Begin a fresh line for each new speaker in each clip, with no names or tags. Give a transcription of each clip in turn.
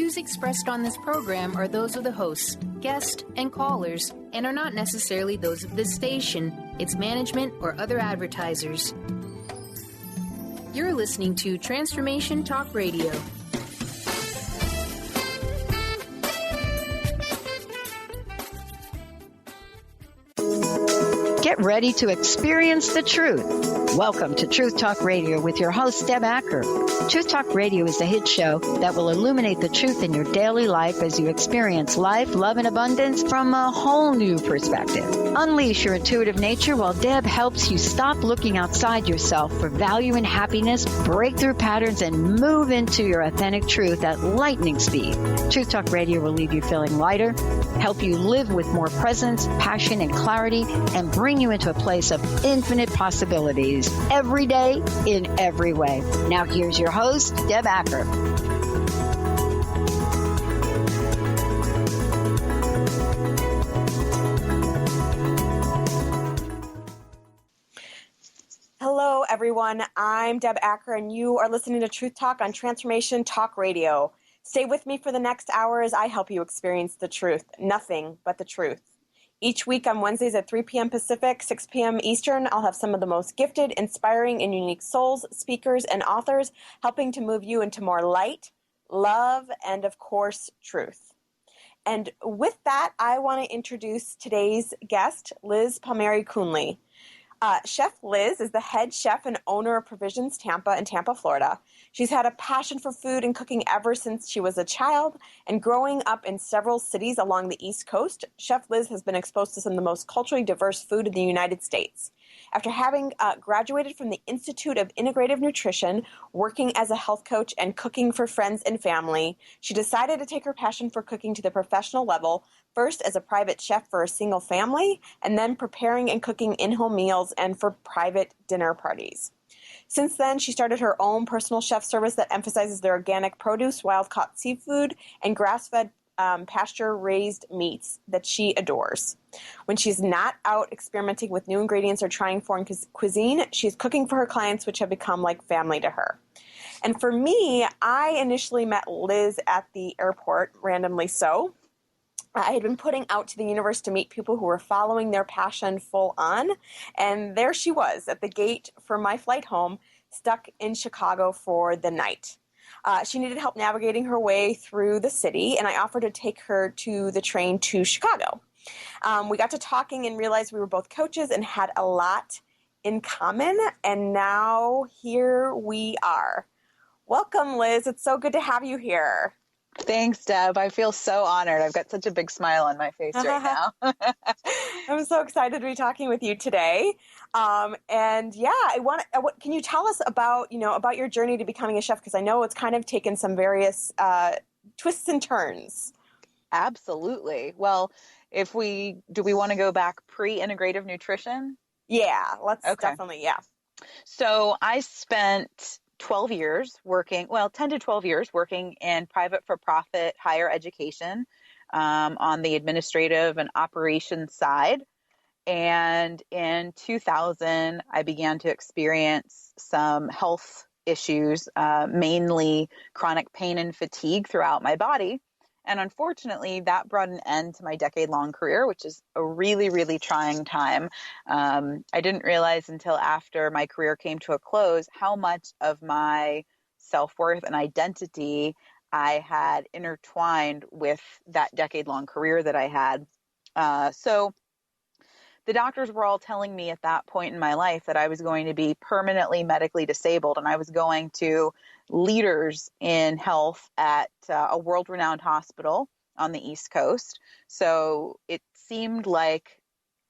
views expressed on this program are those of the hosts, guests, and callers, and are not necessarily those of this station, its management, or other advertisers. You're listening to Transformation Talk Radio.
Get ready to experience the truth. Welcome to Truth Talk Radio with your host, Deb Acker. Truth Talk Radio is a hit show that will illuminate the truth in your daily life as you experience life, love, and abundance from a whole new perspective. Unleash your intuitive nature while Deb helps you stop looking outside yourself for value and happiness, break through patterns, and move into your authentic truth at lightning speed. Truth Talk Radio will leave you feeling lighter, help you live with more presence, passion, and clarity, and bring you into a place of infinite possibilities every day in every way. Now here's your host, Deb Acker.
Hello, everyone. I'm Deb Acker, and you are listening to Truth Talk on Transformation Talk Radio. Stay with me for the next hour as I help you experience the truth, nothing but the truth. Each week on Wednesdays at 3 p.m. Pacific, 6 p.m. Eastern, I'll have some of the most gifted, inspiring, and unique souls, speakers, and authors helping to move you into more light, love, and, of course, truth. And with that, I want to introduce today's guest, Liz Palmieri-Coonley. Chef Liz is the head chef and owner of Provisions Tampa in Tampa, Florida. She's had a passion for food and cooking ever since she was a child, and growing up in several cities along the East Coast, Chef Liz has been exposed to some of the most culturally diverse food in the United States. After having graduated from the Institute of Integrative Nutrition, working as a health coach and cooking for friends and family, she decided to take her passion for cooking to the professional level, first as a private chef for a single family, and then preparing and cooking in-home meals and for private dinner parties. Since then, she started her own personal chef service that emphasizes their organic produce, wild-caught seafood, and grass-fed pasture-raised meats that she adores. When she's not out experimenting with new ingredients or trying foreign cuisine, she's cooking for her clients, which have become like family to her. And for me, I initially met Liz at the airport, randomly so. I had been putting out to the universe to meet people who were following their passion full on, and there she was at the gate for my flight home, stuck in Chicago for the night. She needed help navigating her way through the city, and I offered to take her to the train to Chicago. We got to talking and realized we were both coaches and had a lot in common, and now here we are. Welcome, Liz. It's so good to have you here.
Thanks, Deb. I feel so honored. I've got such a big smile on my face right now.
I'm so excited to be talking with you today. And yeah, can you tell us about your journey to becoming a chef? Because I know it's kind of taken some various twists and turns.
Absolutely. Well, do we want to go back pre-integrative nutrition?
Yeah, let's definitely, yeah.
So I spent 10 to 12 years working in private for-profit higher education on the administrative and operations side. And in 2000, I began to experience some health issues, mainly chronic pain and fatigue throughout my body. And unfortunately, that brought an end to my decade-long career, which is a really, really trying time. I didn't realize until after my career came to a close how much of my self-worth and identity I had intertwined with that decade-long career that I had. So the doctors were all telling me at that point in my life that I was going to be permanently medically disabled, and I was going to leaders in health at a world-renowned hospital on the East Coast. So it seemed like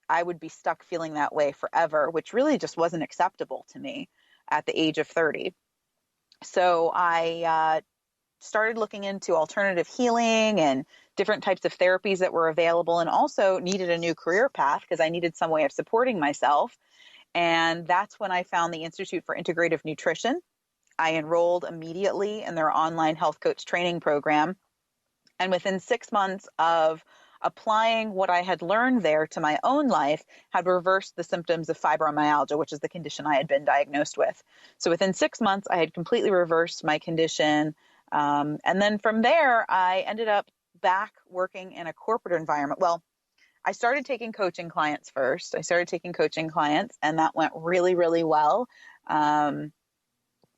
I would be stuck feeling that way forever, which really just wasn't acceptable to me at the age of 30. So I started looking into alternative healing and different types of therapies that were available, and also needed a new career path because I needed some way of supporting myself. And that's when I found the Institute for Integrative Nutrition. I enrolled immediately in their online health coach training program. And within 6 months of applying what I had learned there to my own life, had reversed the symptoms of fibromyalgia, which is the condition I had been diagnosed with. So within 6 months, I had completely reversed my condition. And then from there, I ended up back working in a corporate environment. Well, I started taking coaching clients first. And that went really, really well. I've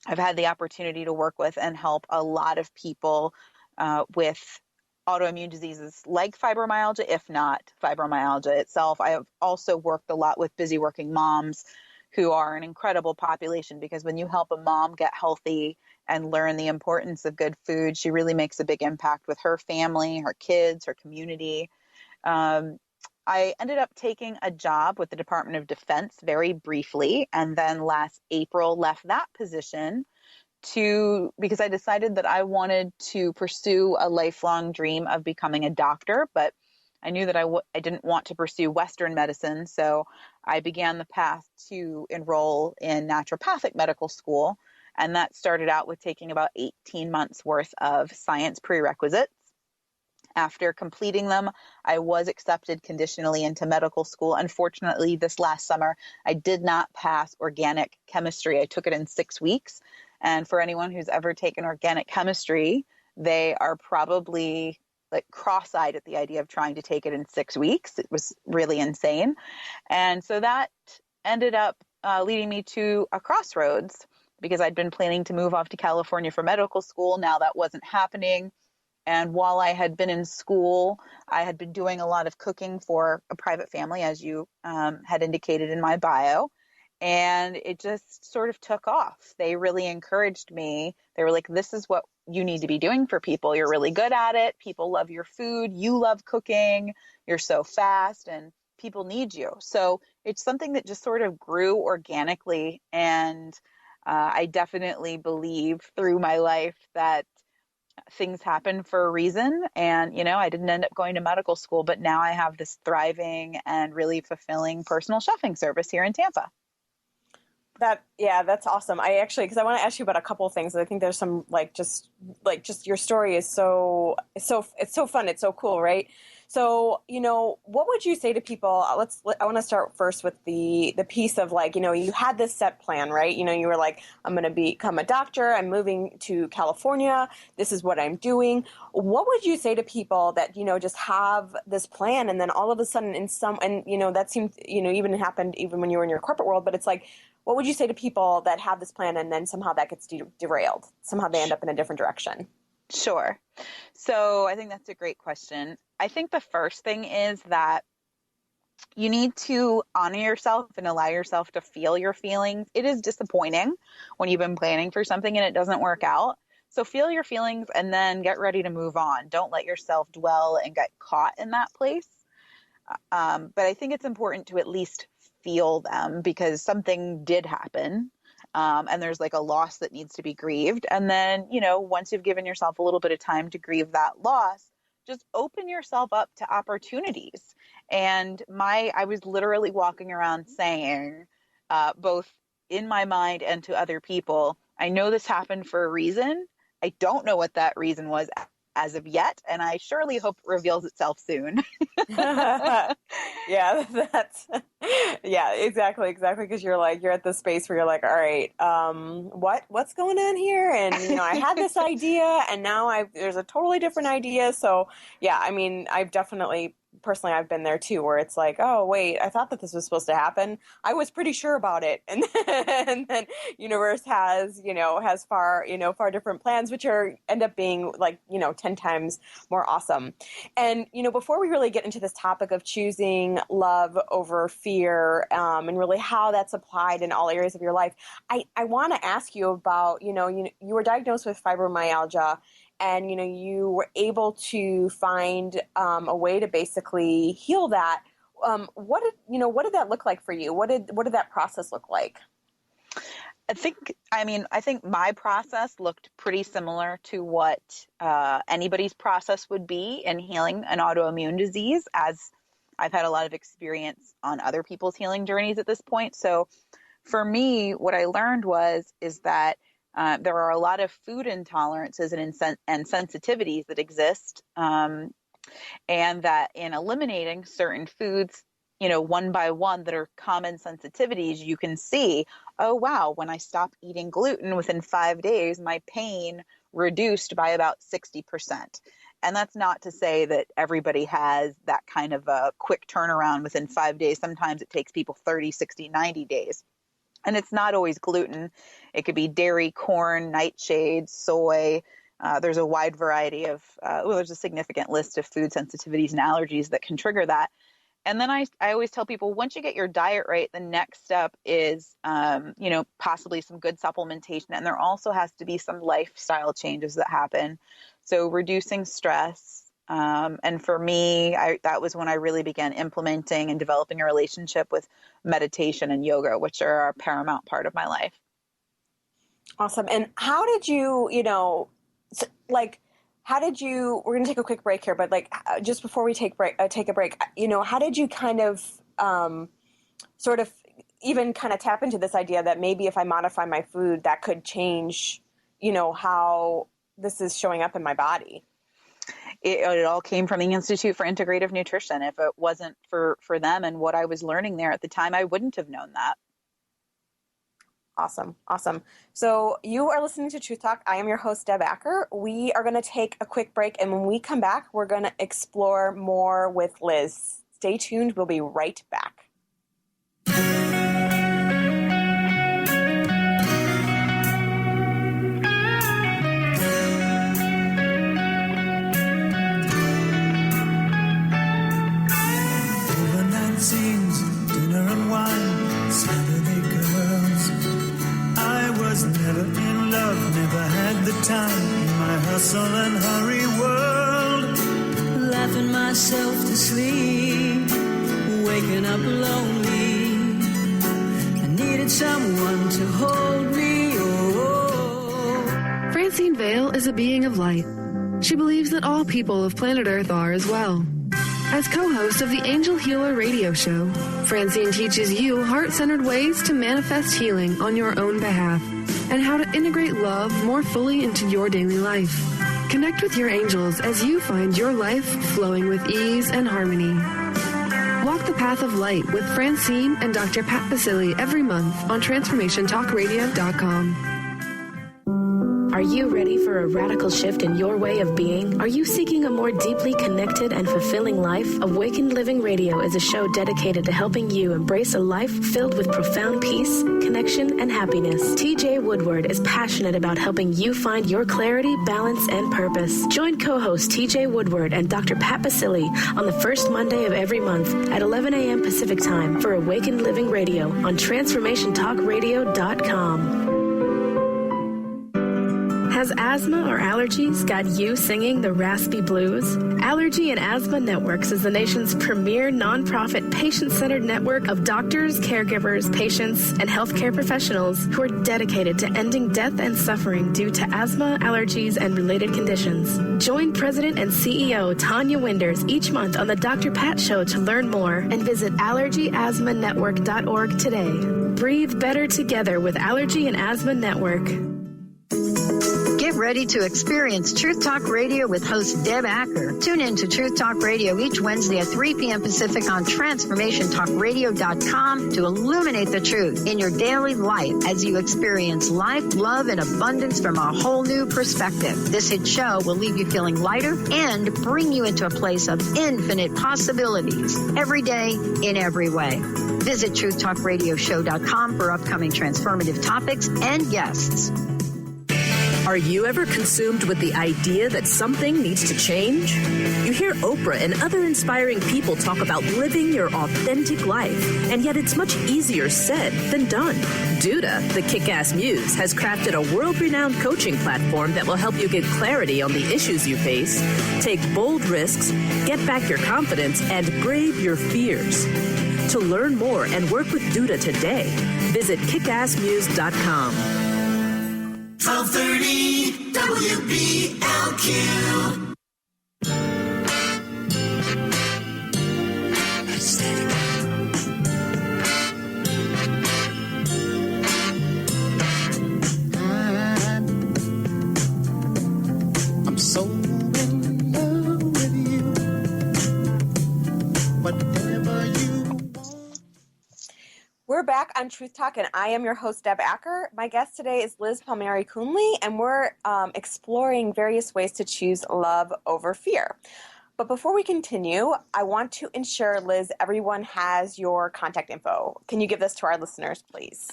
had the opportunity to work with and help a lot of people with autoimmune diseases like fibromyalgia, if not fibromyalgia itself. I have also worked a lot with busy working moms who are an incredible population, because when you help a mom get healthy and learn the importance of good food, she really makes a big impact with her family, her kids, her community. I ended up taking a job with the Department of Defense very briefly, and then last April left that position because I decided that I wanted to pursue a lifelong dream of becoming a doctor, but I knew that I didn't want to pursue Western medicine, so I began the path to enroll in naturopathic medical school, and that started out with taking about 18 months worth of science prerequisites. After completing them, I was accepted conditionally into medical school. Unfortunately, this last summer, I did not pass organic chemistry. I took it in 6 weeks. And for anyone who's ever taken organic chemistry, they are probably like cross-eyed at the idea of trying to take it in 6 weeks. It was really insane. And so that ended up leading me to a crossroads, because I'd been planning to move off to California for medical school. Now that wasn't happening. And while I had been in school, I had been doing a lot of cooking for a private family, as you had indicated in my bio. And it just sort of took off. They really encouraged me. They were like, this is what you need to be doing for people. You're really good at it. People love your food. You love cooking. You're so fast, and people need you. So it's something that just sort of grew organically. And I definitely believe through my life that things happen for a reason. And, I didn't end up going to medical school, but now I have this thriving and really fulfilling personal chefing service here in Tampa.
That's awesome. Because I want to ask you about a couple of things. I think there's some just your story is it's so fun. It's so cool, right? So, what would you say to people? I want to start first with the piece of you had this set plan, right? You were like, I'm going to become a doctor. I'm moving to California. This is what I'm doing. What would you say to people that, just have this plan, and then all of a sudden that seemed, even happened even when you were in your corporate world, but it's like, what would you say to people that have this plan and then somehow that gets derailed? Somehow they end up in a different direction.
Sure. So I think that's a great question. I think the first thing is that you need to honor yourself and allow yourself to feel your feelings. It is disappointing when you've been planning for something and it doesn't work out. So feel your feelings and then get ready to move on. Don't let yourself dwell and get caught in that place. But I think it's important to at least feel them, because something did happen. And there's like a loss that needs to be grieved. And then, once you've given yourself a little bit of time to grieve that loss, just open yourself up to opportunities. And I was literally walking around saying, both in my mind and to other people, I know this happened for a reason. I don't know what that reason was as of yet, and I surely hope it reveals itself soon.
Exactly. Because you're at the space where you're like, all right, what's going on here? And I had this idea, and now there's a totally different idea. So I've definitely personally, I've been there too, where it's like, oh wait, I thought that this was supposed to happen. I was pretty sure about it, and then universe has far different plans, which end up being 10 times more awesome. And before we really get into this topic of choosing love over fear, and really how that's applied in all areas of your life, I want to ask you about you were diagnosed with fibromyalgia. And, you were able to find a way to basically heal that. What did that look like for you? What did that process look like?
I think my process looked pretty similar to what anybody's process would be in healing an autoimmune disease, as I've had a lot of experience on other people's healing journeys at this point. So for me, what I learned is that there are a lot of food intolerances and sensitivities that exist, and that in eliminating certain foods, one by one that are common sensitivities, you can see, oh, wow, when I stop eating gluten within 5 days, my pain reduced by about 60%. And that's not to say that everybody has that kind of a quick turnaround within 5 days. Sometimes it takes people 30, 60, 90 days. And it's not always gluten. It could be dairy, corn, nightshades, soy. There's a wide variety of, there's a significant list of food sensitivities and allergies that can trigger that. And then I always tell people, once you get your diet right, the next step is, possibly some good supplementation. And there also has to be some lifestyle changes that happen. So reducing stress. And for me, that was when I really began implementing and developing a relationship with meditation and yoga, which are a paramount part of my life.
Awesome. And how did you, we're going to take a quick break here, but just before we take a break, how did you kind of sort of even kind of tap into this idea that maybe if I modify my food, that could change, how this is showing up in my body?
It all came from the Institute for Integrative Nutrition. If it wasn't for them and what I was learning there at the time, I wouldn't have known that.
Awesome. So you are listening to Truth Talk. I am your host, Deb Acker. We are going to take a quick break, and when we come back, we're going to explore more with Liz. Stay tuned. We'll be right back.
Overnight scenes, dinner and wine, Saturday girls. I was never in love, never had the time in my hustle and hurry world. Laughing myself to sleep, waking up lonely. I needed someone to hold me. Oh.
Francine Vale is a being of light. She believes that all people of planet Earth are as well. As co-host of the Angel Healer radio show, Francine teaches you heart-centered ways to manifest healing on your own behalf and how to integrate love more fully into your daily life. Connect with your angels as you find your life flowing with ease and harmony. Walk the path of light with Francine and Dr. Pat Basili every month on TransformationTalkRadio.com.
Are you ready for a radical shift in your way of being? Are you seeking a more deeply connected and fulfilling life? Awakened Living Radio is a show dedicated to helping you embrace a life filled with profound peace, connection, and happiness. TJ Woodward is passionate about helping you find your clarity, balance, and purpose. Join co-host TJ Woodward and Dr. Pat Basili on the first Monday of every month at 11 a.m. Pacific Time for Awakened Living Radio on TransformationTalkRadio.com. Has asthma or allergies got you singing the raspy blues? Allergy and Asthma Networks is the nation's premier nonprofit patient-centered network of doctors, caregivers, patients, and healthcare professionals who are dedicated to ending death and suffering due to asthma, allergies, and related conditions. Join President and CEO Tanya Winders each month on the Dr. Pat Show to learn more and visit allergyasthmanetwork.org today. Breathe better together with Allergy and Asthma Network.
Get ready to experience Truth Talk Radio with host Deb Acker. Tune in to Truth Talk Radio each Wednesday at 3 p.m. Pacific on TransformationTalkRadio.com to illuminate the truth in your daily life as you experience life, love, and abundance from a whole new perspective. This hit show will leave you feeling lighter and bring you into a place of infinite possibilities every day in every way. Visit TruthTalkRadioshow.com for upcoming transformative topics and guests.
Are you ever consumed with the idea that something needs to change? You hear Oprah and other inspiring people talk about living your authentic life, and yet it's much easier said than done. Duda, the kick-ass muse, has crafted a world-renowned coaching platform that will help you get clarity on the issues you face, take bold risks, get back your confidence, and brave your fears. To learn more and work with Duda today, visit kickassmuse.com.
1230 WBLQ. I'm so in love with you. Whatever you want.
We're We're back on Truth Talk, and I am your host, Deb Acker. My guest today is Liz Palmieri Coonley, and we're exploring various ways to choose love over fear. But before we continue, I want to ensure, Liz, everyone has your contact info. Can you give this to our listeners, please?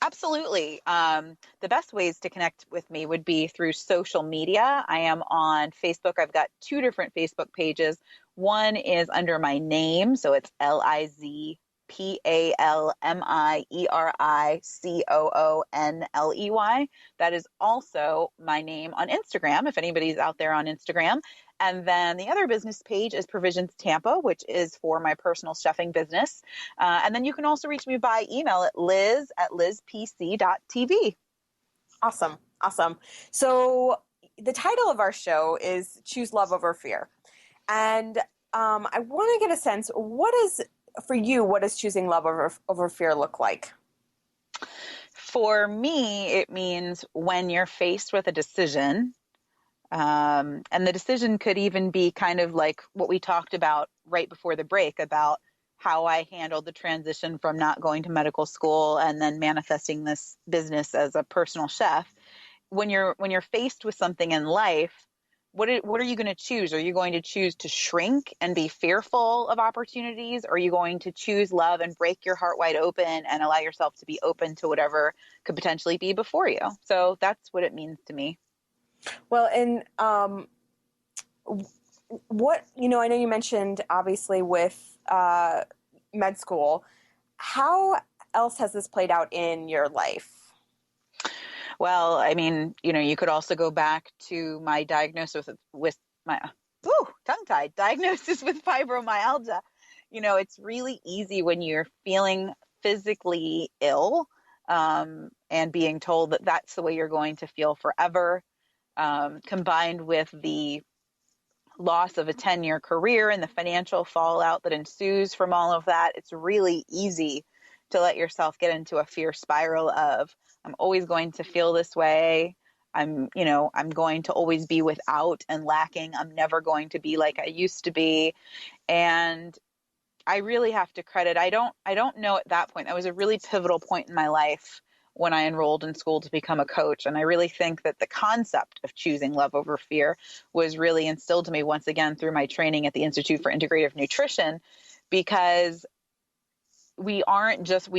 Absolutely. The best ways to connect with me would be through social media. I am on Facebook. I've got 2 different Facebook pages. One is under my name, so it's LizPalmieriCoonley. That is also my name on Instagram, if anybody's out there on Instagram. And then the other business page is Provisions Tampa, which is for my personal chefing business. And then you can also reach me by email at liz@lizpc.tv.
Awesome. So the title of our show is Choose Love Over Fear. And I want to get a sense, what does choosing love over fear look like?
For me, it means when you're faced with a decision, and the decision could even be kind of like what we talked about right before the break about how I handled the transition from not going to medical school and then manifesting this business as a personal chef. When you're faced with something in life, what are you going to choose? Are you going to choose to shrink and be fearful of opportunities? Or are you going to choose love and break your heart wide open and allow yourself to be open to whatever could potentially be before you? So that's what it means to me.
Well, and what, I know you mentioned obviously with med school, how else has this played out in your life?
Well, I mean, you could also go back to my diagnosis with my tongue-tied diagnosis with fibromyalgia. It's really easy when you're feeling physically ill and being told that that's the way you're going to feel forever, combined with the loss of a 10-year career and the financial fallout that ensues from all of that. It's really easy to let yourself get into a fear spiral of, I'm always going to feel this way. I'm going to always be without and lacking. I'm never going to be like I used to be. And I really have to credit, I don't know at that point. That was a really pivotal point in my life when I enrolled in school to become a coach. And I really think that the concept of choosing love over fear was really instilled to me once again through my training at the Institute for Integrative Nutrition, because we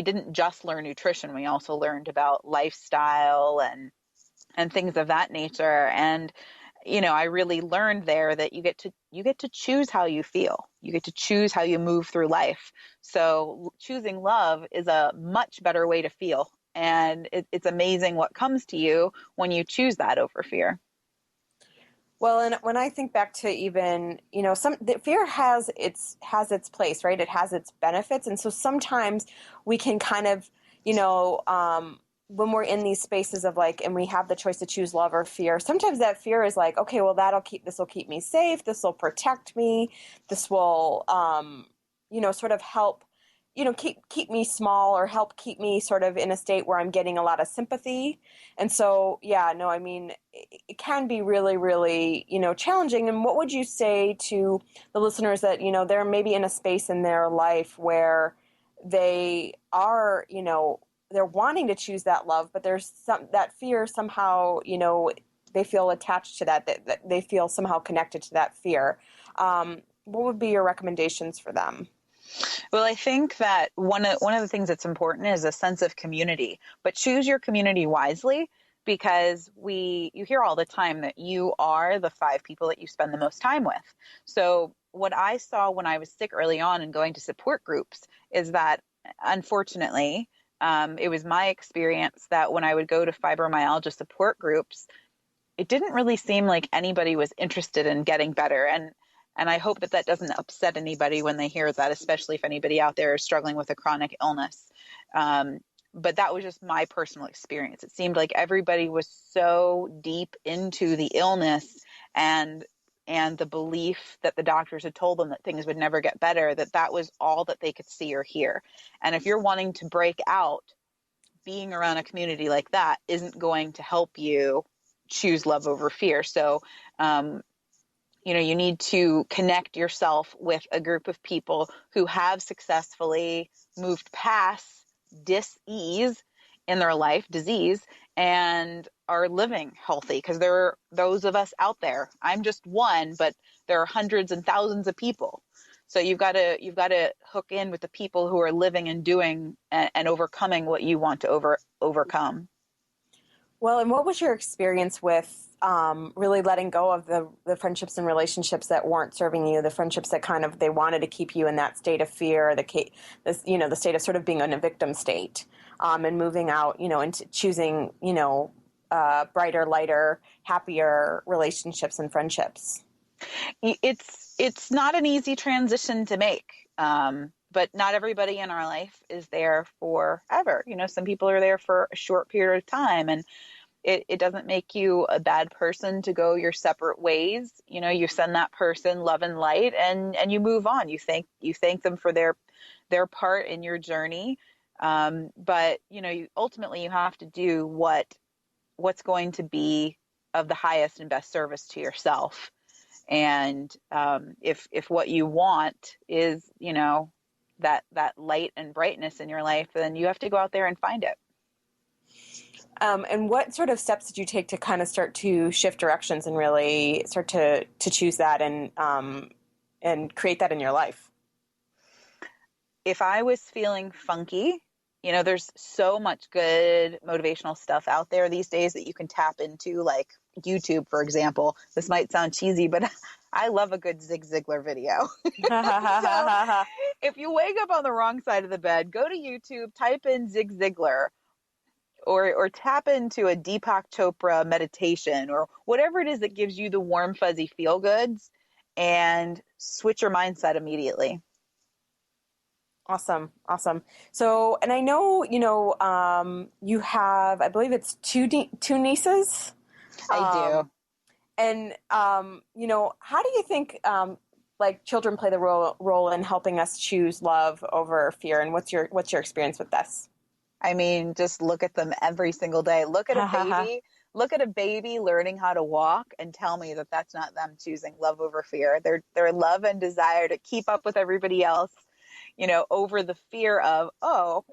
didn't just learn nutrition. We also learned about lifestyle and things of that nature. And, I really learned there that you get to choose how you feel. You get to choose how you move through life. So choosing love is a much better way to feel. And it's amazing what comes to you when you choose that over fear.
Well, and when I think back to even, fear has its place, right? It has its benefits. And so sometimes we can kind of, when we're in these spaces of and we have the choice to choose love or fear, sometimes that fear is like, okay, well, this will keep me safe. This will protect me. This will, sort of help, keep me small or help keep me sort of in a state where I'm getting a lot of sympathy. And so, it can be really, really, challenging. And what would you say to the listeners that, they're maybe in a space in their life where they are, they're wanting to choose that love, but there's that fear somehow, they feel attached to that they feel somehow connected to that fear. What would be your recommendations for them?
Well, I think that one of the things that's important is a sense of community, but choose your community wisely, because you hear all the time that you are the 5 people that you spend the most time with. So what I saw when I was sick early on and going to support groups is that, unfortunately, it was my experience that when I would go to fibromyalgia support groups, it didn't really seem like anybody was interested in getting better. And I hope that doesn't upset anybody when they hear that, especially if anybody out there is struggling with a chronic illness. But that was just my personal experience. It seemed like everybody was so deep into the illness and the belief that the doctors had told them that things would never get better, that was all that they could see or hear. And if you're wanting to break out, being around a community like that isn't going to help you choose love over fear. So, you need to connect yourself with a group of people who have successfully moved past dis-ease in their life, disease, and are living healthy, because there are those of us out there. I'm just one, but there are hundreds and thousands of people. So you've got to hook in with the people who are living and doing and overcoming what you want to overcome.
Well, and what was your experience with really letting go of the friendships and relationships that weren't serving you, the friendships that kind of, they wanted to keep you in that state of fear, the state of sort of being in a victim state, and moving out, into choosing, brighter, lighter, happier relationships and friendships?
It's not an easy transition to make. But not everybody in our life is there forever. Some people are there for a short period of time, and it doesn't make you a bad person to go your separate ways. You send that person love and light, and you move on. You thank them for their part in your journey. But ultimately you have to do what's going to be of the highest and best service to yourself. And if what you want is, that light and brightness in your life, then you have to go out there and find it.
And what sort of steps did you take to kind of start to shift directions and really start to choose that and create that in your life?
If I was feeling funky, there's so much good motivational stuff out there these days that you can tap into, like YouTube, for example. This might sound cheesy, but I love a good Zig Ziglar video. So if you wake up on the wrong side of the bed, go to YouTube, type in Zig Ziglar, or tap into a Deepak Chopra meditation, or whatever it is that gives you the warm, fuzzy feel goods, and switch your mindset immediately.
Awesome. So, and I know, you have, I believe it's two nieces.
I do.
And, how do you think, children play the role in helping us choose love over fear? And what's your experience with this?
I mean, just look at them every single day. Look at a baby learning how to walk, and tell me that that's not them choosing love over fear. Their love and desire to keep up with everybody else, over the fear of,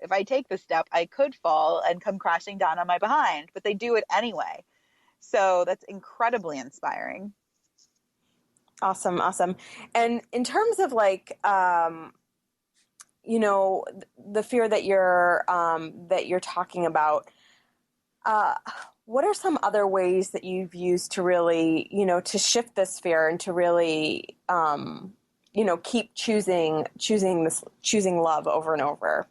if I take this step, I could fall and come crashing down on my behind, but they do it anyway. So that's incredibly inspiring.
Awesome. And in terms of the fear that you're talking about, what are some other ways that you've used to really, to shift this fear and to really, keep choosing love over and over?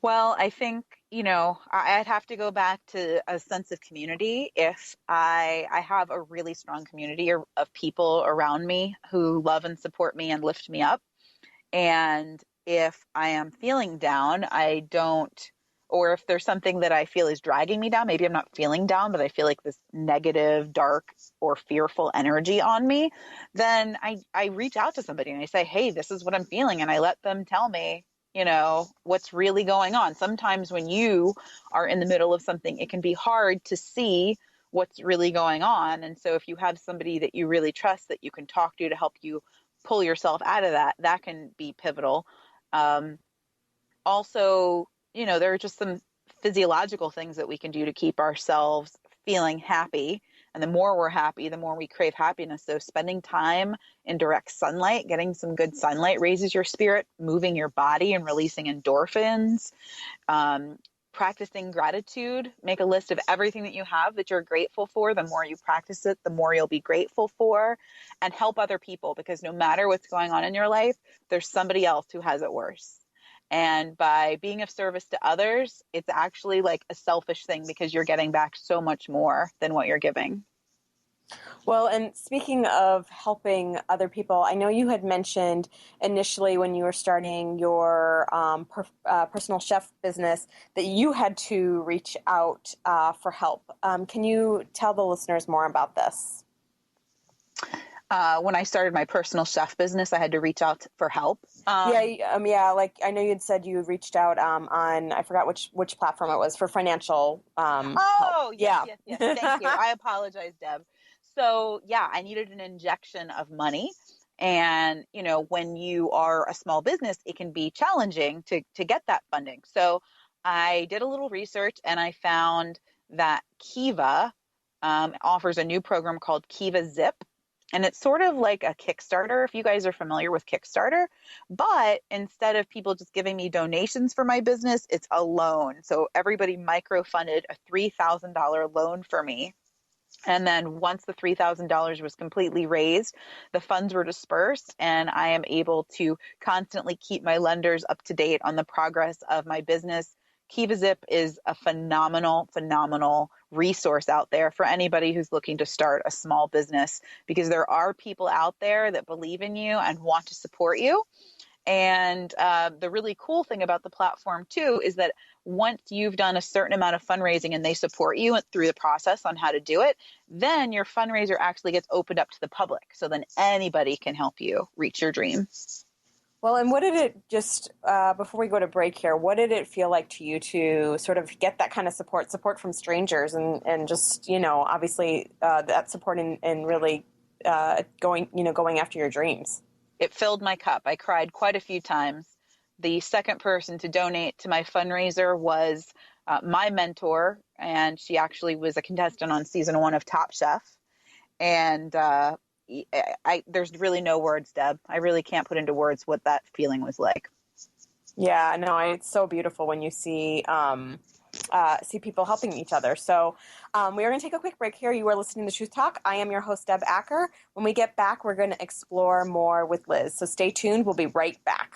Well, I think, I'd have to go back to a sense of community. If I have a really strong community of people around me who love and support me and lift me up. And if I am feeling down, or if there's something that I feel is dragging me down, maybe I'm not feeling down, but I feel like this negative, dark, or fearful energy on me, then I reach out to somebody and I say, hey, this is what I'm feeling. And I let them tell me, what's really going on. Sometimes when you are in the middle of something, it can be hard to see what's really going on. And so if you have somebody that you really trust that you can talk to help you pull yourself out of that can be pivotal. Also, there are just some physiological things that we can do to keep ourselves feeling happy. And the more we're happy, the more we crave happiness. So spending time in direct sunlight, getting some good sunlight raises your spirit, moving your body and releasing endorphins, practicing gratitude. Make a list of everything that you have that you're grateful for. The more you practice it, the more you'll be grateful for, and help other people, because no matter what's going on in your life, there's somebody else who has it worse. And by being of service to others, it's actually like a selfish thing, because you're getting back so much more than what you're giving.
Well, and speaking of helping other people, I know you had mentioned initially when you were starting your personal chef business that you had to reach out for help. Can you tell the listeners more about this?
When I started my personal chef business, I had to reach out for help.
Like I know you'd said you reached out on, I forgot which platform it was, for financial help.
Yes. Thank you. I apologize, Deb. So I needed an injection of money, And, when you are a small business, it can be challenging to get that funding. So I did a little research and I found that Kiva offers a new program called Kiva Zip. And it's sort of like a Kickstarter, if you guys are familiar with Kickstarter. But instead of people just giving me donations for my business, it's a loan. So everybody micro-funded a $3,000 loan for me. And then once the $3,000 was completely raised, the funds were dispersed, and I am able to constantly keep my lenders up to date on the progress of my business. Kiva Zip is a phenomenal resource out there for anybody who's looking to start a small business, because there are people out there that believe in you and want to support you. And the really cool thing about the platform, too, is that once you've done a certain amount of fundraising and they support you through the process on how to do it, then your fundraiser actually gets opened up to the public. So then anybody can help you reach your dream.
Well, and what did it just, before we go to break here, what did it feel like to you to sort of get that kind of support from strangers and just, obviously that support and really going after your dreams?
It filled my cup. I cried quite a few times. The second person to donate to my fundraiser was my mentor, and she actually was a contestant on season 1 of Top Chef. And there's really no words, Deb. I really can't put into words what that feeling was like.
Yeah, no, it's so beautiful when you see people helping each other. So we are going to take a quick break here. You are listening to Truth Talk. I am your host, Deb Acker. When we get back, we're going to explore more with Liz. So stay tuned. We'll be right back.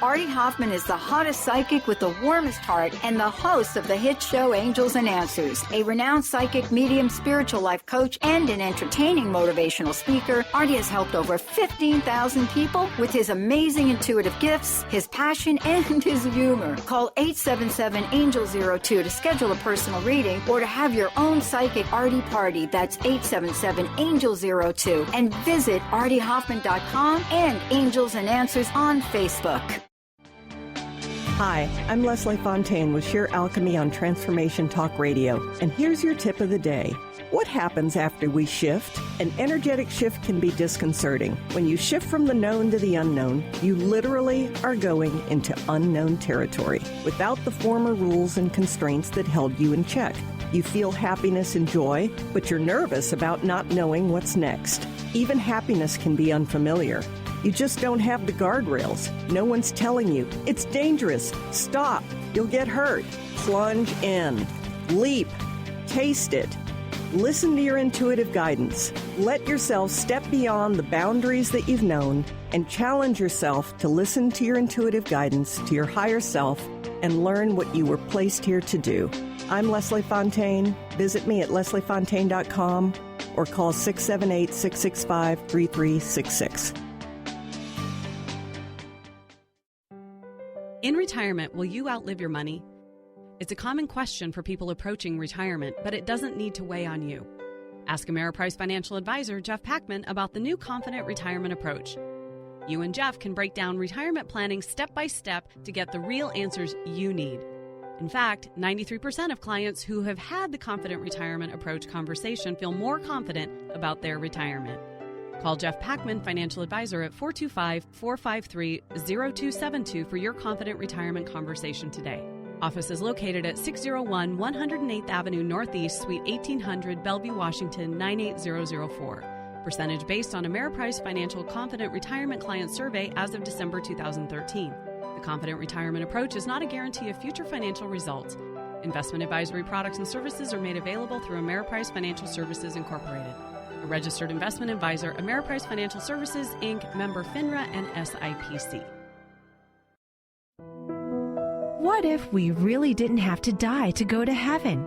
Artie Hoffman is the hottest psychic with the warmest heart and the host of the hit show Angels and Answers. A renowned psychic, medium, spiritual life coach, and an entertaining motivational speaker, Artie has helped over 15,000 people with his amazing intuitive gifts, his passion, and his humor. Call 877-ANGEL-02 to schedule a personal reading or to have your own psychic Artie party. That's 877-ANGEL-02. And visit artiehoffman.com and Angels and Answers on Facebook.
Hi, I'm Leslie Fontaine with Sheer Alchemy on Transformation Talk Radio, and here's your tip of the day. What happens after we shift? An energetic shift can be disconcerting. When you shift from the known to the unknown, you literally are going into unknown territory without the former rules and constraints that held you in check. You feel happiness and joy, but you're nervous about not knowing what's next. Even happiness can be unfamiliar. You just don't have the guardrails. No one's telling you, it's dangerous. Stop. You'll get hurt. Plunge in. Leap. Taste it. Listen to your intuitive guidance. Let yourself step beyond the boundaries that you've known and challenge yourself to listen to your intuitive guidance, to your higher self, and learn what you were placed here to do. I'm Leslie Fontaine. Visit me at lesliefontaine.com or call 678-665-3366.
In retirement, will you outlive your money? It's a common question for people approaching retirement, but it doesn't need to weigh on you. Ask Ameriprise financial advisor Jeff Packman about the new Confident Retirement Approach. You and Jeff can break down retirement planning step by step to get the real answers you need. In fact, 93% of clients who have had the Confident Retirement Approach conversation feel more confident about their retirement. Call Jeff Packman, financial advisor, at 425-453-0272 for your Confident Retirement conversation today. Office is located at 601 108th Avenue Northeast, Suite 1800, Bellevue, Washington, 98004. Percentage based on Ameriprise Financial Confident Retirement Client Survey as of December 2013. The Confident Retirement Approach is not a guarantee of future financial results. Investment advisory products and services are made available through Ameriprise Financial Services Incorporated. A registered investment advisor, Ameriprise Financial Services, Inc., member FINRA and SIPC.
What if we really didn't have to die to go to heaven?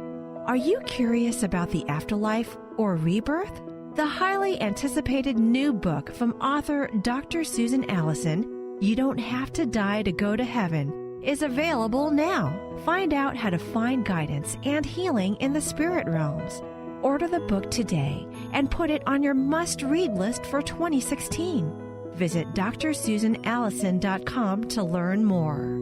Are you curious about the afterlife or rebirth? The highly anticipated new book from author Dr. Susan Allison, You Don't Have to Die to Go to Heaven, is available now. Find out how to find guidance and healing in the spirit realms. Order the book today and put it on your must-read list for 2016. Visit drsusanallison.com to learn more.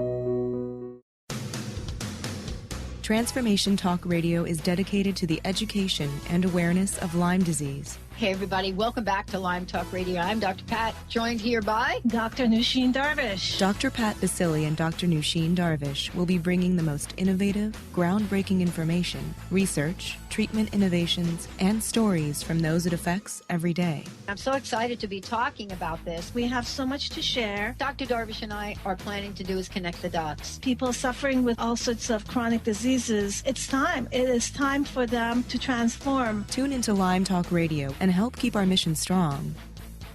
Transformation Talk Radio is dedicated to the education and awareness of Lyme disease.
Hey, everybody. Welcome back to Lyme Talk Radio. I'm Dr. Pat, joined here by
Dr. Nusheen Darvish.
Dr. Pat Basili and Dr. Nusheen Darvish will be bringing the most innovative, groundbreaking information, research, treatment innovations, and stories from those it affects every day.
I'm so excited to be talking about this.
We have so much to share.
Dr. Darvish and I are planning to do is connect the dots.
People suffering with all sorts of chronic diseases, it's time. It is time for them to transform.
Tune into Lyme Talk Radio and help keep our mission strong.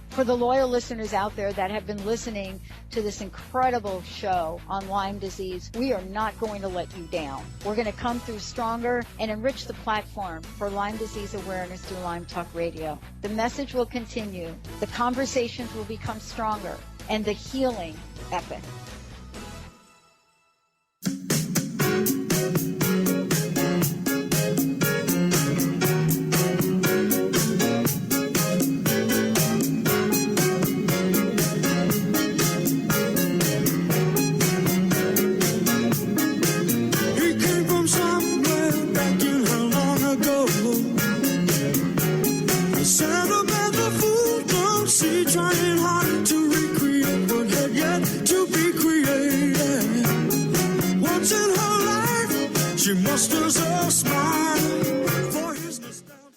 For the loyal listeners out there that have been listening to this incredible show on Lyme disease, we are not going to let you down. We're going to come through stronger and enrich the platform for Lyme disease awareness through Lyme Talk Radio. The message will continue, the conversations will become stronger, and the healing epic.
Trying hard to recreate what had yet to be created. Once in her life, she musters a smile for his nostalgia.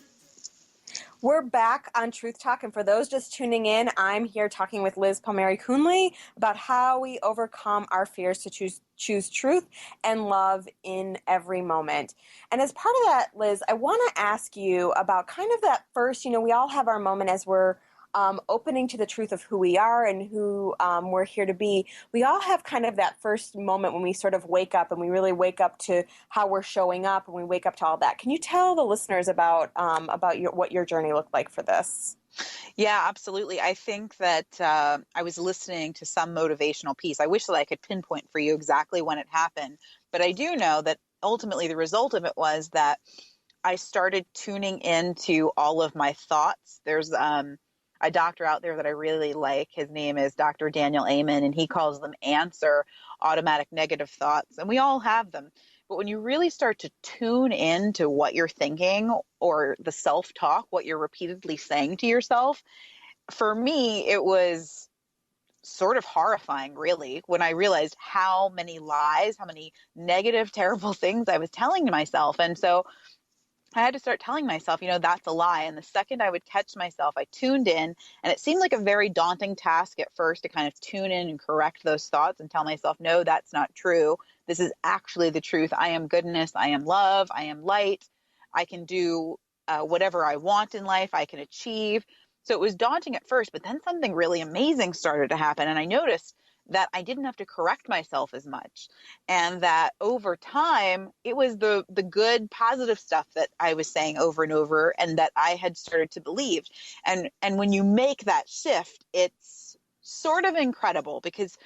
We're back on Truth Talk, and for those just tuning in, I'm here talking with Liz Palmieri-Coonley about how we overcome our fears to choose truth and love in every moment. And as part of that, Liz, I want to ask you about kind of that first, we all have our moment as we're opening to the truth of who we are and who we're here to be. We all have kind of that first moment when we sort of wake up and we really wake up to how we're showing up and we wake up to all that. Can you tell the listeners about what your journey looked like for this?
Yeah, absolutely. I think that I was listening to some motivational piece. I wish that I could pinpoint for you exactly when it happened, but I do know that ultimately the result of it was that I started tuning into all of my thoughts. There's a doctor out there that I really like. His name is Dr. Daniel Amen, and he calls them automatic negative thoughts. And we all have them. But when you really start to tune in to what you're thinking or the self-talk, what you're repeatedly saying to yourself, for me, it was sort of horrifying, really, when I realized how many lies, how many negative, terrible things I was telling to myself. And so I had to start telling myself, that's a lie. And the second I would catch myself, I tuned in, and it seemed like a very daunting task at first to kind of tune in and correct those thoughts and tell myself, no, that's not true. This is actually the truth. I am goodness. I am love. I am light. I can do whatever I want in life. I can achieve. So it was daunting at first, but then something really amazing started to happen. And I noticed that I didn't have to correct myself as much, and that over time, it was the good, positive stuff that I was saying over and over and that I had started to believe. And when you make that shift, it's sort of incredible, because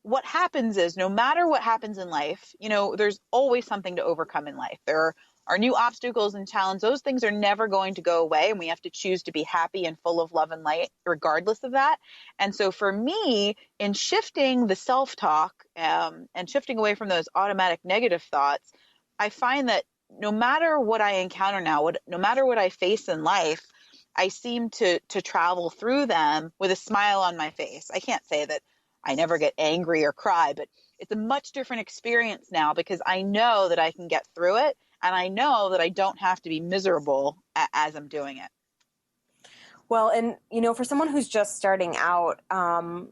what happens is no matter what happens in life, there's always something to overcome in life. There are new obstacles and challenges. Those things are never going to go away, and we have to choose to be happy and full of love and light regardless of that. And so for me, in shifting the self-talk and shifting away from those automatic negative thoughts, I find that no matter what I encounter now, no matter what I face in life, I seem to travel through them with a smile on my face. I can't say that I never get angry or cry, but it's a much different experience now because I know that I can get through it. And I know that I don't have to be miserable as I'm doing it.
Well, and, for someone who's just starting out,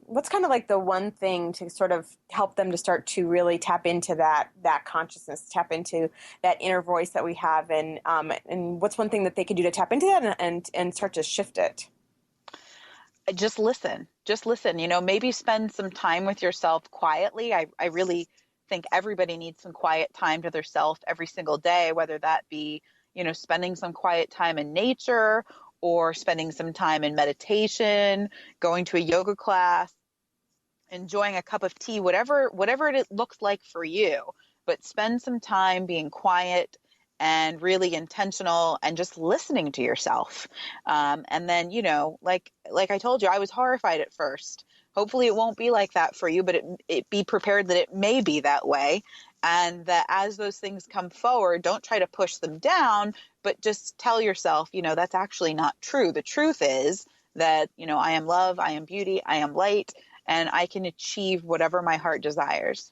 what's kind of like the one thing to sort of help them to start to really tap into that consciousness, tap into that inner voice that we have? And what's one thing that they could do to tap into that and start to shift it?
Just listen. Maybe spend some time with yourself quietly. I really think everybody needs some quiet time to themselves every single day, whether that be, spending some quiet time in nature or spending some time in meditation, going to a yoga class, enjoying a cup of tea, whatever it looks like for you, but spend some time being quiet and really intentional and just listening to yourself. And then, like I told you, I was horrified at first. Hopefully it won't be like that for you, but it be prepared that it may be that way. And that as those things come forward, don't try to push them down, but just tell yourself, that's actually not true. The truth is that, I am love, I am beauty, I am light, and I can achieve whatever my heart desires.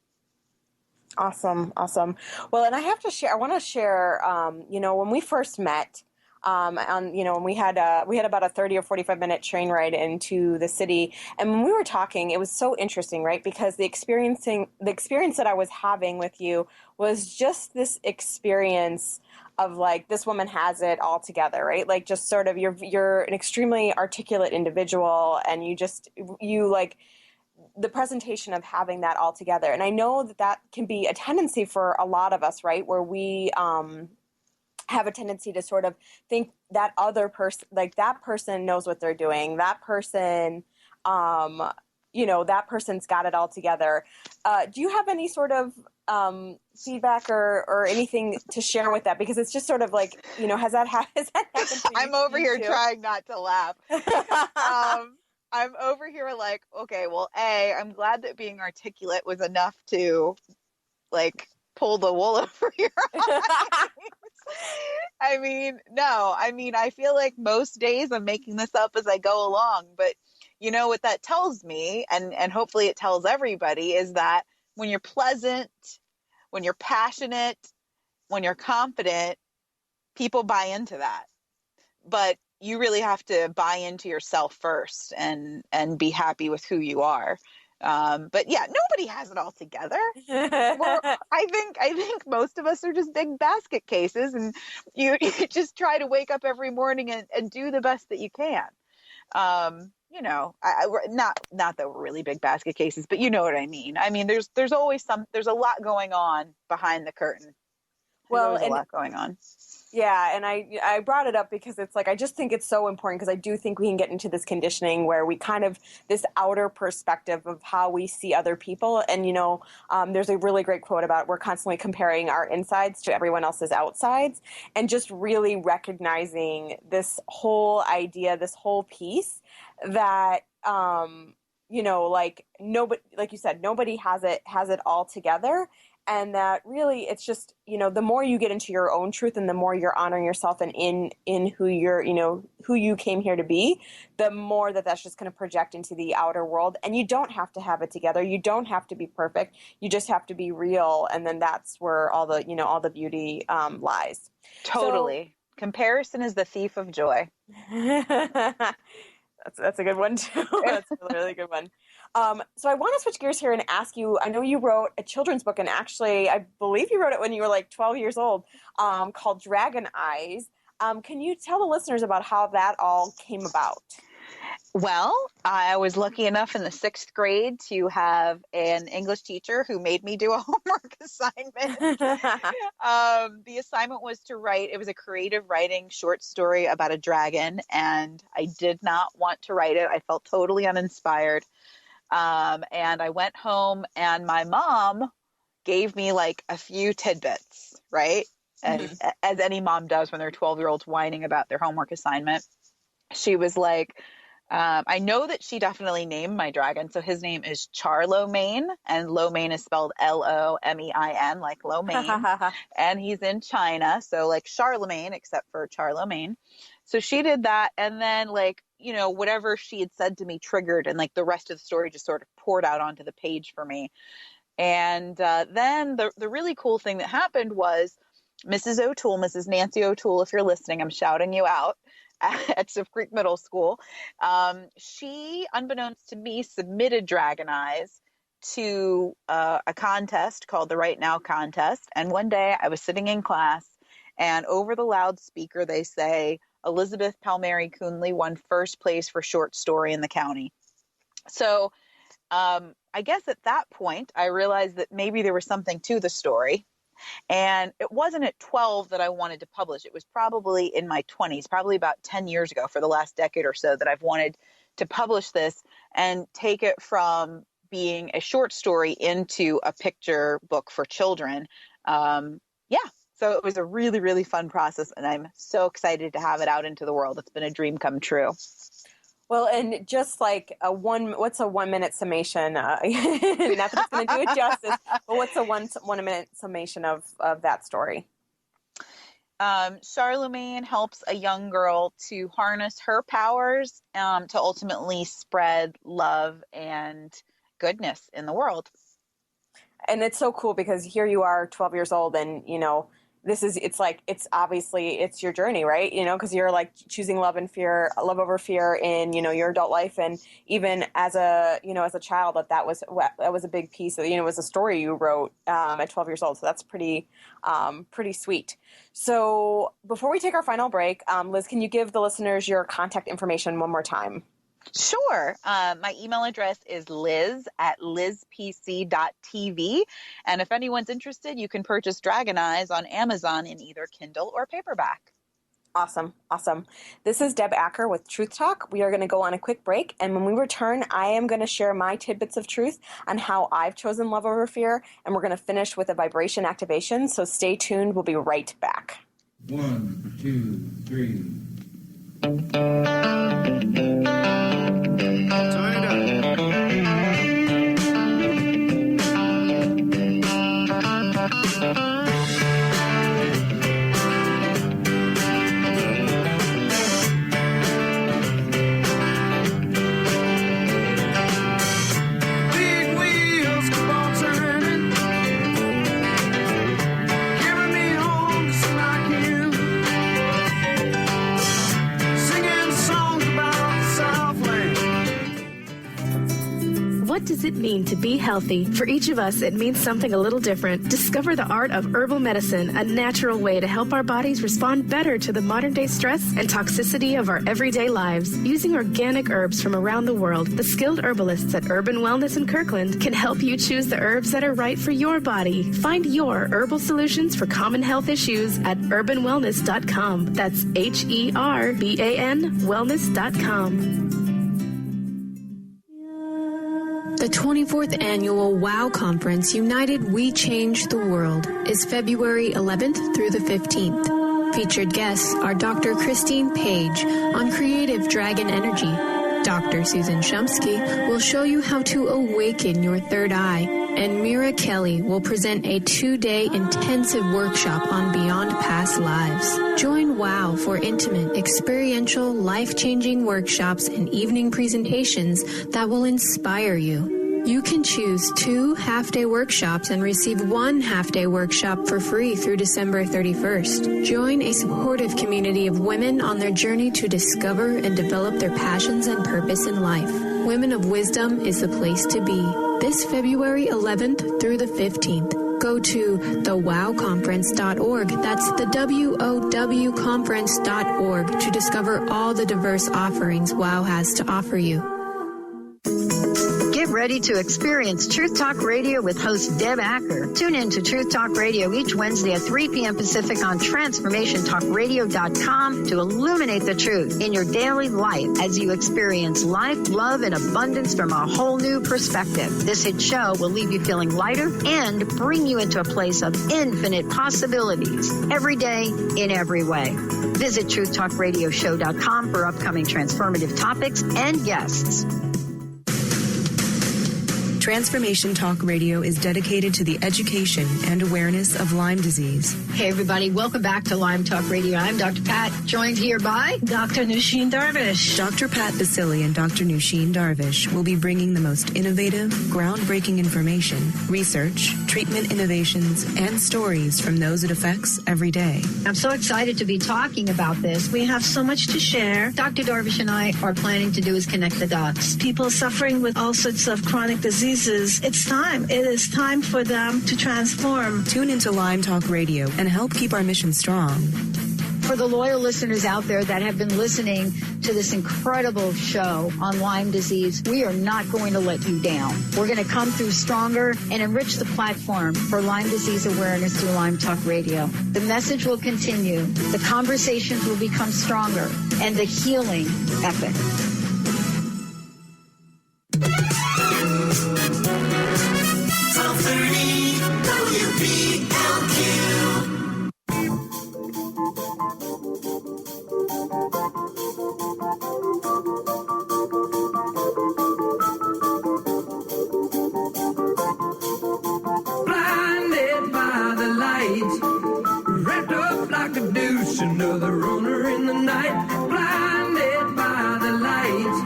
Awesome. Well, and I want to share, when we first met, when we had about a 30 or 45 minute train ride into the city. And when we were talking, it was so interesting, right? Because the experience that I was having with you was just this experience of like, this woman has it all together, right? Like, just sort of, you're an extremely articulate individual, and you like the presentation of having that all together. And I know that can be a tendency for a lot of us, right? Where we, have a tendency to sort of think that other person, like that person knows what they're doing. That person, that person's got it all together. Do you have any sort of feedback or anything to share with that? Because it's just sort of like, has that happened to you?
I'm over here trying not to laugh. I'm over here like, okay, well, I'm glad that being articulate was enough to like pull the wool over your eyes. I feel like most days I'm making this up as I go along, but what that tells me, and hopefully it tells everybody, is that when you're pleasant, when you're passionate, when you're confident, people buy into that. But you really have to buy into yourself first and be happy with who you are. But yeah, nobody has it all together. I think most of us are just big basket cases, and you just try to wake up every morning and do the best that you can. Not that we're really big basket cases, but you know what I mean. I mean, there's always there's a lot going on behind the curtain. There's always a lot going on.
Yeah, and I brought it up because it's like, I just think it's so important, because I do think we can get into this conditioning where we kind of, this outer perspective of how we see other people. And, there's a really great quote about, we're constantly comparing our insides to everyone else's outsides, and just really recognizing this whole idea, this whole piece that, like nobody, like you said, nobody has it all together. And that really, it's just, the more you get into your own truth and the more you're honoring yourself and in who you're, who you came here to be, the more that's just going to project into the outer world. And you don't have to have it together. You don't have to be perfect. You just have to be real. And then that's where all the beauty lies.
Totally. So, comparison is the thief of joy.
That's a good one too. That's a really good one. So I want to switch gears here and ask you, I know you wrote a children's book, and actually I believe you wrote it when you were like 12 years old, called Dragon Eyes. Can you tell the listeners about how that all came about?
Well, I was lucky enough in the 6th grade to have an English teacher who made me do a homework assignment. The assignment was to write, it was a creative writing short story about a dragon, and I did not want to write it. I felt totally uninspired. And I went home, and my mom gave me like a few tidbits, right? And as any mom does when their 12-year-old's whining about their homework assignment. She was like, I know that she definitely named my dragon. So his name is Charlemagne, and Lomain is spelled Lomein, like lo mein. And he's in China. So like Charlemagne, except for Charlemagne. So she did that. And then like, whatever she had said to me triggered, and like the rest of the story just sort of poured out onto the page for me. And then the really cool thing that happened was Mrs. Nancy O'Toole, if you're listening, I'm shouting you out, at Sif Creek Middle School. She, unbeknownst to me, submitted Dragon Eyes to a contest called the Right Now Contest. And one day I was sitting in class, and over the loudspeaker they say, Elizabeth Palmieri Coonley won first place for short story in the county. So I guess at that point I realized that maybe there was something to the story. And it wasn't at 12 that I wanted to publish. It was probably in my 20s, probably about 10 years ago, for the last decade or so, that I've wanted to publish this and take it from being a short story into a picture book for children. So it was a really, really fun process, and I'm so excited to have it out into the world. It's been a dream come true.
Well, and just like what's a 1 minute summation? Not that it's going to do it justice, but what's a one minute summation of that story?
Charlemagne helps a young girl to harness her powers to ultimately spread love and goodness in the world.
And it's so cool because here you are, 12 years old, and it's obviously it's your journey, right? Because you're like choosing love over fear in, your adult life. And even as a child, that was a big piece of, it was a story you wrote at 12 years old. So that's pretty sweet. So before we take our final break, Liz, can you give the listeners your contact information one more time?
Sure. My email address is liz@lizpc.tv. And if anyone's interested, you can purchase Dragon Eyes on Amazon in either Kindle or paperback.
Awesome. This is Deb Acker with Truth Talk. We are going to go on a quick break. And when we return, I am going to share my tidbits of truth on how I've chosen love over fear. And we're going to finish with a vibration activation. So stay tuned. We'll be right back.
1, 2, 3. Turn it Big wheels keep on turning, carry me home to sing like you, singing songs about the Southland.
What does it mean to be healthy? For each of us, it means something a little different. Discover the art of herbal medicine, a natural way to help our bodies respond better to the modern-day stress and toxicity of our everyday lives. Using organic herbs from around the world, the skilled herbalists at Urban Wellness in Kirkland can help you choose the herbs that are right for your body. Find your herbal solutions for common health issues at urbanwellness.com. That's HERBAN wellness.com.
The 24th Annual WOW Conference, United We Change the World, is February 11th through the 15th. Featured guests are Dr. Christine Page on Creative Dragon Energy. Dr. Susan Shumsky will show you how to awaken your third eye, and Mira Kelly will present a 2-day intensive workshop on Beyond Past Lives. Join WOW for intimate, experiential, life-changing workshops and evening presentations that will inspire you. You can choose 2 half-day workshops and receive 1 half-day workshop for free through December 31st. Join a supportive community of women on their journey to discover and develop their passions and purpose in life. Women of Wisdom is the place to be. This February 11th through the 15th. Go to thewowconference.org. That's the WOW conference.org to discover all the diverse offerings WOW has to offer you.
Get ready to experience Truth Talk Radio with host Deb Acker. Tune in to Truth Talk Radio each Wednesday at 3 p.m. Pacific on TransformationTalkRadio.com to illuminate the truth in your daily life as you experience life, love, and abundance from a whole new perspective. This hit show will leave you feeling lighter and bring you into a place of infinite possibilities every day in every way. Visit TruthTalkRadioshow.com for upcoming transformative topics and guests.
Transformation Talk Radio is dedicated to the education and awareness of Lyme disease.
Hey, everybody. Welcome back to Lyme Talk Radio. I'm Dr. Pat, joined here by
Dr. Nusheen Darvish.
Dr. Pat Basili and Dr. Nusheen Darvish will be bringing the most innovative, groundbreaking information, research, treatment innovations, and stories from those it affects every day.
I'm so excited to be talking about this.
We have so much to share.
Dr. Darvish and I are planning to do is connect the dots.
People suffering with all sorts of chronic diseases. It's time. It is time for them to transform.
Tune into Lyme Talk Radio and help keep our mission strong.
For the loyal listeners out there that have been listening to this incredible show on Lyme disease, we are not going to let you down. We're going to come through stronger and enrich the platform for Lyme disease awareness through Lyme Talk Radio. The message will continue, the conversations will become stronger, and the healing epic.
Blinded by the light, wrapped up like a douche, another runner in the night. Blinded by the light,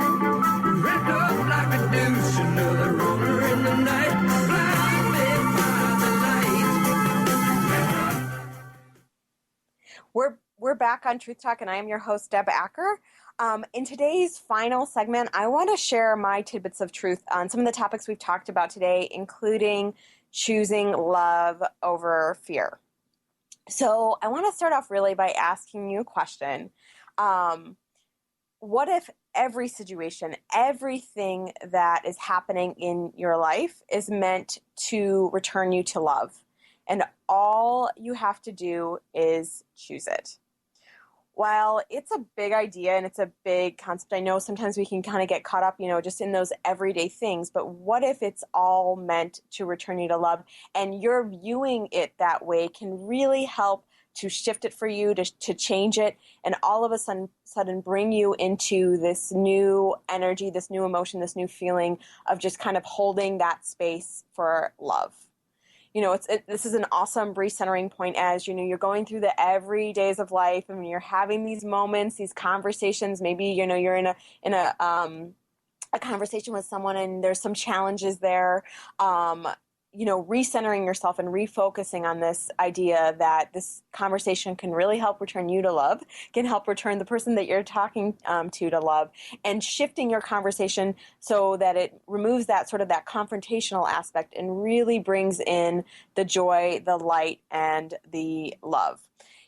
wrapped up like a douche, another runner in the night. Blinded by the light.
We're back on Truth Talk, and I am your host, Deb Acker. In today's final segment, I want to share my tidbits of truth on some of the topics we've talked about today, including choosing love over fear. So I want to start off really by asking you a question. What if every situation, everything that is happening in your life is meant to return you to love, and all you have to do is choose it? While it's a big idea and it's a big concept, I know sometimes we can kind of get caught up, just in those everyday things. But what if it's all meant to return you to love, and you're viewing it that way can really help to shift it for you, to change it, and all of a sudden bring you into this new energy, this new emotion, this new feeling of just kind of holding that space for love. This is an awesome recentering point as, you're going through the everydays of life, and you're having these moments, these conversations. Maybe, you're in a conversation with someone and there's some challenges there. Recentering yourself and refocusing on this idea that this conversation can really help return you to love, can help return the person that you're talking to love, and shifting your conversation so that it removes that sort of that confrontational aspect and really brings in the joy, the light, and the love.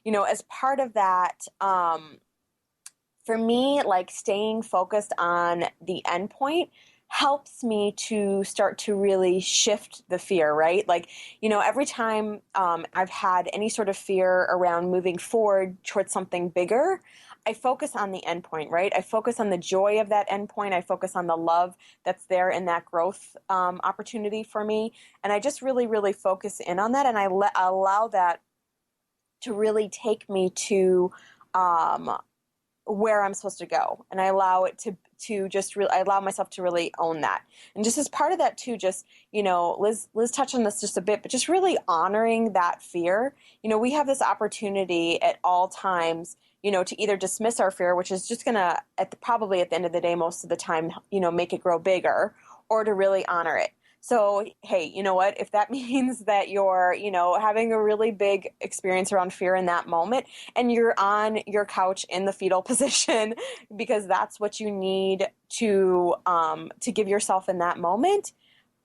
As part of that, for me, like staying focused on the end point helps me to start to really shift the fear, right? Like, every time I've had any sort of fear around moving forward towards something bigger, I focus on the end point, right? I focus on the joy of that end point. I focus on the love that's there in that growth opportunity for me. And I just really, really focus in on that. And I allow that to really take me to where I'm supposed to go. And I allow it to just I allow myself to really own that. And just as part of that too, just, Liz touched on this just a bit, but just really honoring that fear. We have this opportunity at all times, to either dismiss our fear, which is just going to, probably at the end of the day, most of the time, make it grow bigger, or to really honor it. So, hey, you know what? If that means that you're, having a really big experience around fear in that moment, and you're on your couch in the fetal position because that's what you need to give yourself in that moment,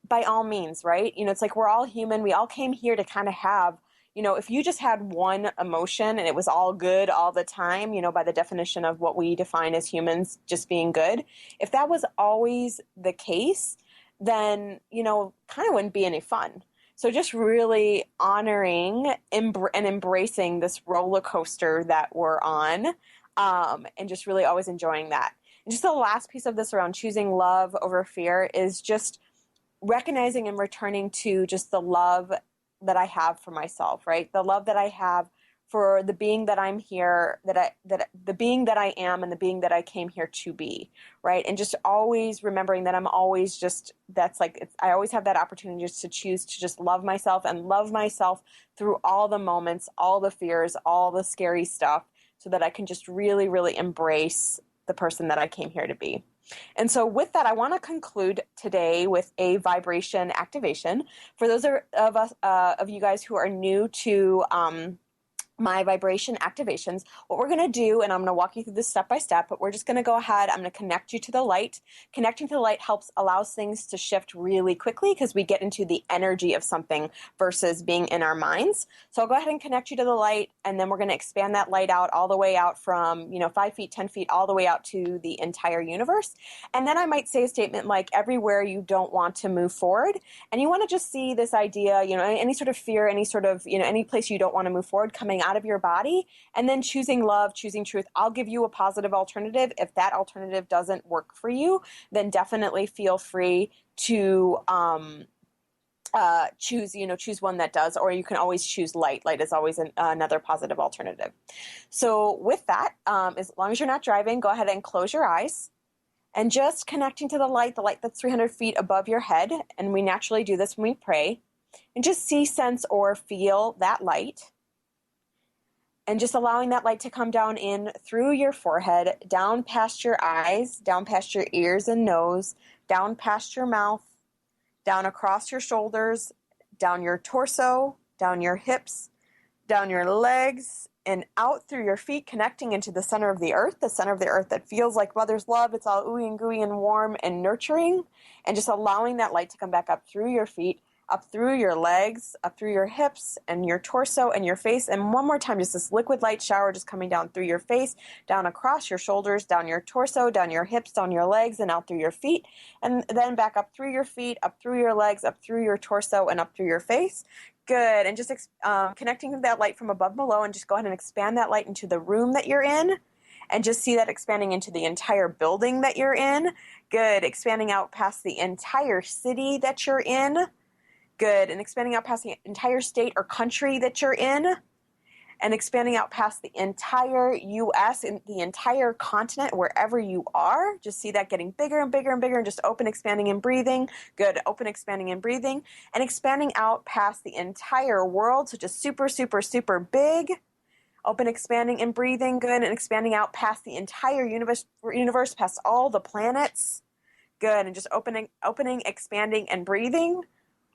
by all means, right? It's like we're all human. We all came here to kind of have, if you just had one emotion and it was all good all the time, by the definition of what we define as humans just being good, if that was always the case, then, kind of wouldn't be any fun. So just really honoring and embracing this roller coaster that we're on, and just really always enjoying that. And just the last piece of this around choosing love over fear is just recognizing and returning to just the love that I have for myself, right? The love that I have for the being that I'm here, the being that I am, and the being that I came here to be, right? And just always remembering that I'm always I always have that opportunity just to choose to just love myself and love myself through all the moments, all the fears, all the scary stuff, so that I can just really, really embrace the person that I came here to be. And so with that, I want to conclude today with a vibration activation. For those of you guys who are new to my vibration activations. What we're going to do, and I'm going to walk you through this step by step, but we're just going to go ahead. I'm going to connect you to the light. Connecting to the light allows things to shift really quickly because we get into the energy of something versus being in our minds. So I'll go ahead and connect you to the light, and then we're going to expand that light out all the way out from, 5 feet, 10 feet, all the way out to the entire universe. And then I might say a statement like, everywhere you don't want to move forward, and you want to just see this idea, any sort of fear, any sort of, any place you don't want to move forward coming out of your body, and then choosing love, choosing truth. I'll give you a positive alternative. If that alternative doesn't work for you, then definitely feel free to choose one that does, or you can always choose light. Light is always another positive alternative. So with that, as long as you're not driving, go ahead and close your eyes. And just connecting to the light that's 300 feet above your head, and we naturally do this when we pray, and just see, sense, or feel that light. And just allowing that light to come down in through your forehead, down past your eyes, down past your ears and nose, down past your mouth, down across your shoulders, down your torso, down your hips, down your legs, and out through your feet, connecting into the center of the earth that feels like mother's love. It's all ooey and gooey and warm and nurturing, and just allowing that light to come back up through your feet, up through your legs, up through your hips and your torso and your face. And one more time, just this liquid light shower just coming down through your face, down across your shoulders, down your torso, down your hips, down your legs, and out through your feet. And then back up through your feet, up through your legs, up through your torso, and up through your face. Good. And just connecting to that light from above and below, and just go ahead and expand that light into the room that you're in. And just see that expanding into the entire building that you're in. Good. Expanding out past the entire city that you're in. Good. And expanding out past the entire state or country that you're in, and expanding out past the entire U.S. and the entire continent, wherever you are. Just see that getting bigger and bigger and bigger, and just open, expanding, and breathing. Good. Open, expanding, and breathing, and expanding out past the entire world. So just super, super, super big. Open, expanding, and breathing. Good. And expanding out past the entire universe, past all the planets. Good. And just opening, expanding, and breathing.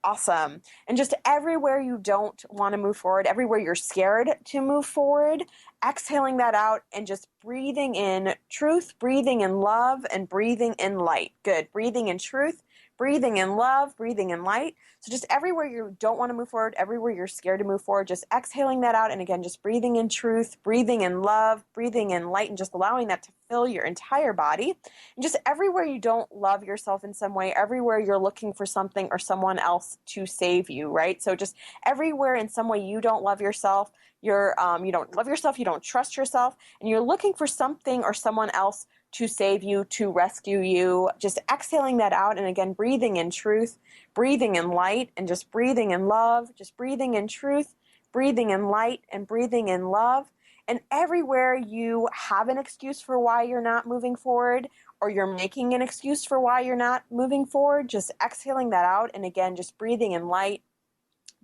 Awesome. And just everywhere you don't want to move forward, everywhere you're scared to move forward, exhaling that out and just breathing in truth, breathing in love, and breathing in light. Good. Breathing in truth, breathing in love, breathing in light. So just everywhere you don't want to move forward, everywhere you're scared to move forward, just exhaling that out. And again, just breathing in truth, breathing in love, breathing in light, and just allowing that to fill your entire body. And just everywhere you don't love yourself in some way, everywhere you're looking for something or someone else to save you, right? So just everywhere in some way you don't love yourself, you don't love yourself, you don't trust yourself, and you're looking for something or someone else to save you, to rescue you, just exhaling that out. And again, breathing in truth, breathing in light, and just breathing in love, just breathing in truth, breathing in light, and breathing in love. And everywhere you have an excuse for why you're not moving forward, or you're making an excuse for why you're not moving forward, just exhaling that out. And again, just breathing in light,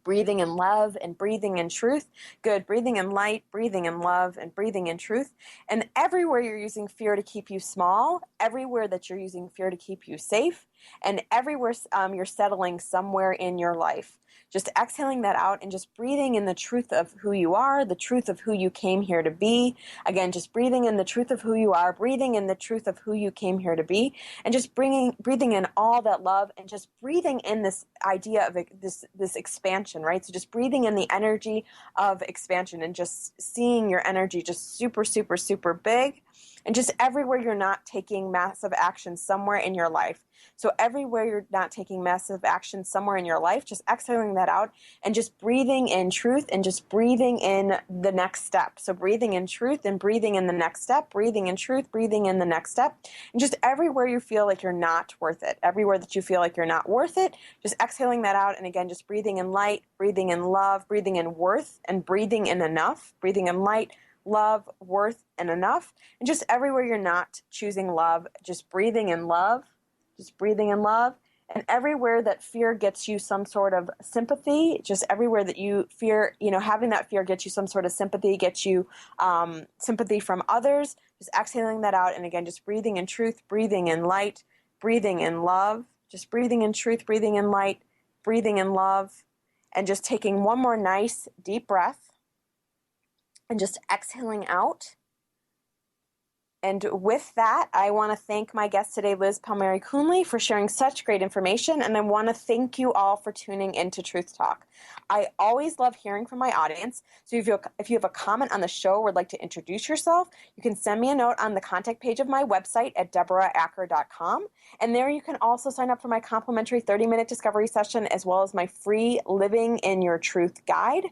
breathing in love, and breathing in truth. Good. Breathing in light, breathing in love, and breathing in truth. And everywhere you're using fear to keep you small, everywhere that you're using fear to keep you safe, and everywhere you're settling somewhere in your life, just exhaling that out and just breathing in the truth of who you are, the truth of who you came here to be. Again, just breathing in the truth of who you are, breathing in the truth of who you came here to be, and just breathing in all that love, and just breathing in this idea of this expansion, right? So just breathing in the energy of expansion and just seeing your energy just super, super, super big. And just everywhere you're not taking massive action somewhere in your life. So everywhere you're not taking massive action somewhere in your life, just exhaling that out and just breathing in truth and just breathing in the next step. So breathing in truth and breathing in the next step, breathing in truth, breathing in the next step. And just everywhere you feel like you're not worth it, everywhere that you feel like you're not worth it, just exhaling that out. And again, just breathing in light, breathing in love, breathing in worth, and breathing in enough, breathing in light, love, worth, and enough. And just everywhere you're not choosing love, just breathing in love, just breathing in love. And everywhere that fear gets you some sort of sympathy, just everywhere that you fear, having that fear gets you some sort of sympathy, gets you sympathy from others, just exhaling that out. And again, just breathing in truth, breathing in light, breathing in love, just breathing in truth, breathing in light, breathing in love, and just taking one more nice deep breath. and just exhaling out. And with that, I want to thank my guest today, Liz Palmieri-Coonley, for sharing such great information. And I want to thank you all for tuning into Truth Talk. I always love hearing from my audience. So if you have a comment on the show or would like to introduce yourself, you can send me a note on the contact page of my website at deboraacker.com. And there you can also sign up for my complimentary 30-minute discovery session, as well as my free Living in Your Truth guide.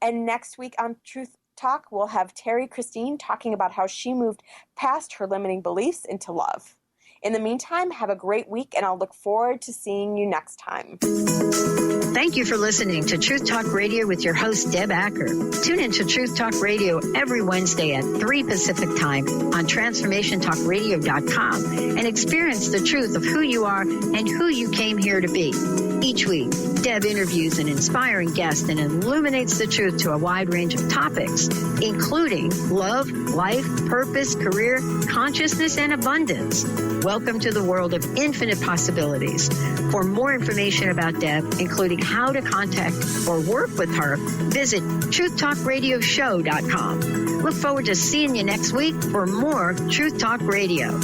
And next week on Truth Talk, we'll have Terry Christine talking about how she moved past her limiting beliefs into love. In the meantime, have a great week, and I'll look forward to seeing you next time.
Thank you for listening to Truth Talk Radio with your host, Deb Acker. Tune into Truth Talk Radio every Wednesday at 3 Pacific Time on TransformationTalkRadio.com and experience the truth of who you are and who you came here to be. Each week, Deb interviews an inspiring guest and illuminates the truth to a wide range of topics, including love, life, purpose, career, consciousness, and abundance. Welcome to the world of infinite possibilities. For more information about Deb, including how to contact or work with her, visit TruthTalkRadioshow.com. Look forward to seeing you next week for more Truth Talk Radio.